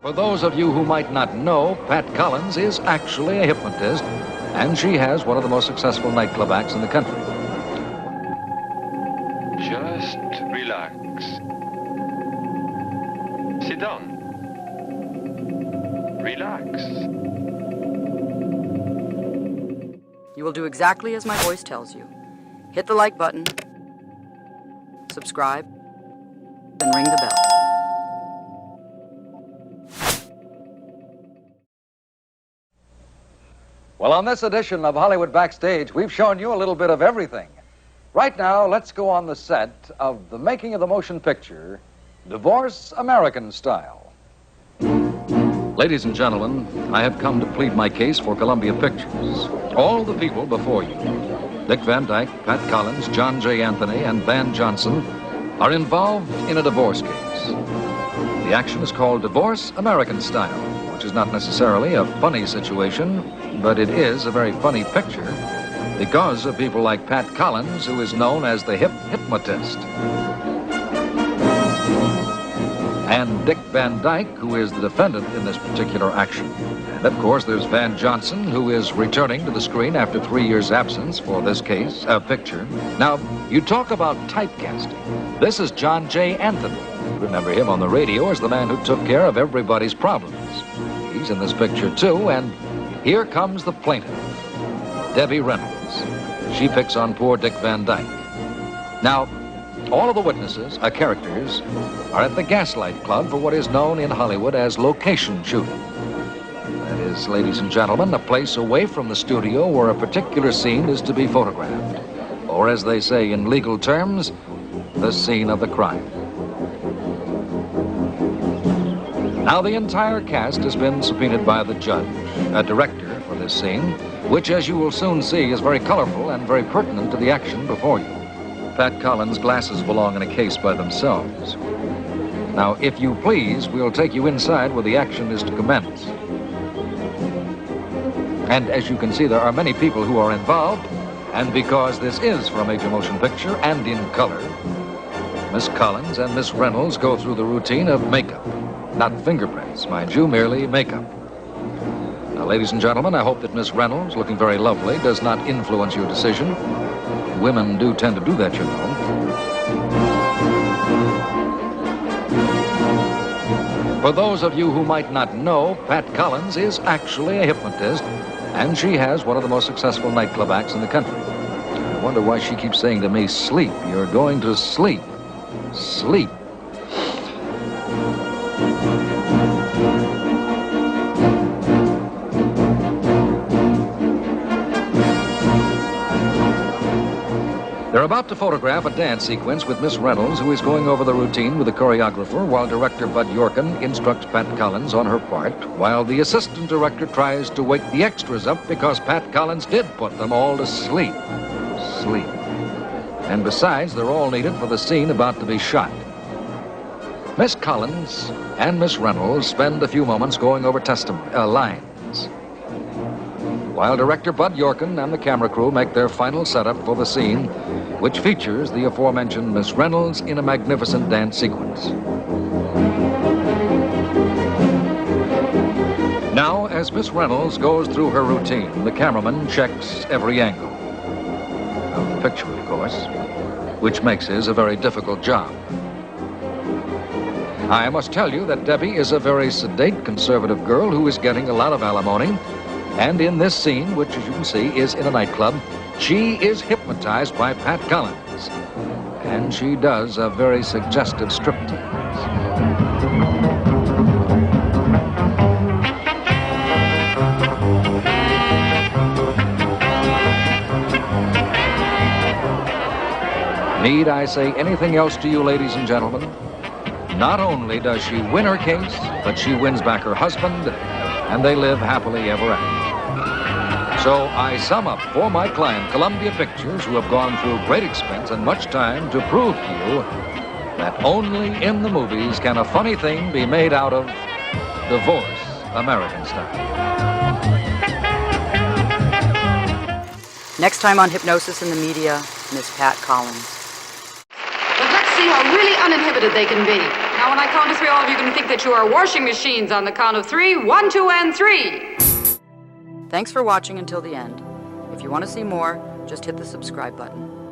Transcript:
For those of you who might not know, Pat Collins is actually a hypnotist, and she has one of the most successful nightclub acts in the country. Just relax. Sit down. Relax. You will do exactly as my voice tells you. Hit the like button, subscribe, and ring the bell. Well, on this edition of Hollywood Backstage, we've shown you a little bit of everything. Right now, let's go on the set of the making of the motion picture, Divorce American Style. Ladies and gentlemen, I have come to plead my case for Columbia Pictures. All the people before you, Dick Van Dyke, Pat Collins, John J. Anthony, and Van Johnson, are involved in a divorce case. The action is called Divorce American Style, which is not necessarily a funny situation, but it is a very funny picture because of people like Pat Collins, who is known as the Hip Hypnotist, and Dick Van Dyke, who is the defendant in this particular action. And of course, there's Van Johnson, who is returning to the screen after 3 years' absence for this case, picture. Now, you talk about typecasting. This is John J. Anthony. You remember him on the radio as the man who took care of everybody's problems. He's in this picture, too, and here comes the plaintiff, Debbie Reynolds. She picks on poor Dick Van Dyke. Now, all of the witnesses, characters, are at the Gaslight Club for what is known in Hollywood as location shooting. That is, ladies and gentlemen, a place away from the studio where a particular scene is to be photographed. Or, as they say in legal terms, the scene of the crime. Now, the entire cast has been subpoenaed by the judge, a director for this scene, which, as you will soon see, is very colorful and very pertinent to the action before you. Pat Collins' glasses belong in a case by themselves. Now, if you please, we'll take you inside where the action is to commence. And as you can see, there are many people who are involved, and because this is for a major motion picture and in color, Miss Collins and Miss Reynolds go through the routine of makeup. Not fingerprints, mind you, merely makeup. Now, ladies and gentlemen, I hope that Miss Reynolds, looking very lovely, does not influence your decision. Women do tend to do that, you know. For those of you who might not know, Pat Collins is actually a hypnotist, and she has one of the most successful nightclub acts in the country. I wonder why she keeps saying to me, sleep, you're going to sleep. Sleep. They're about to photograph a dance sequence with Miss Reynolds, who is going over the routine with the choreographer, while director Bud Yorkin instructs Pat Collins on her part, while the assistant director tries to wake the extras up because Pat Collins did put them all to sleep. Sleep. And besides, they're all needed for the scene about to be shot. Miss Collins and Miss Reynolds spend a few moments going over lines, while director Bud Yorkin and the camera crew make their final setup for the scene, which features the aforementioned Miss Reynolds in a magnificent dance sequence. Now, as Miss Reynolds goes through her routine, the cameraman checks every angle of the picture, of course, which makes his a very difficult job. I must tell you that Debbie is a very sedate, conservative girl who is getting a lot of alimony. And in this scene, which, as you can see, is in a nightclub, she is hypnotized by Pat Collins. And she does a very suggestive striptease. Need I say anything else to you, ladies and gentlemen? Not only does she win her case, but she wins back her husband, and they live happily ever after. So I sum up for my client, Columbia Pictures, who have gone through great expense and much time to prove to you that only in the movies can a funny thing be made out of Divorce American Style. Next time on Hypnosis in the Media, Miss Pat Collins. But let's see how really uninhibited they can be. Now Now, when I count to three, all of you are going to think that you are washing machines on the count of three. 1, 2, and 3. Thanks for watching until the end. If you want to see more, just hit the subscribe button.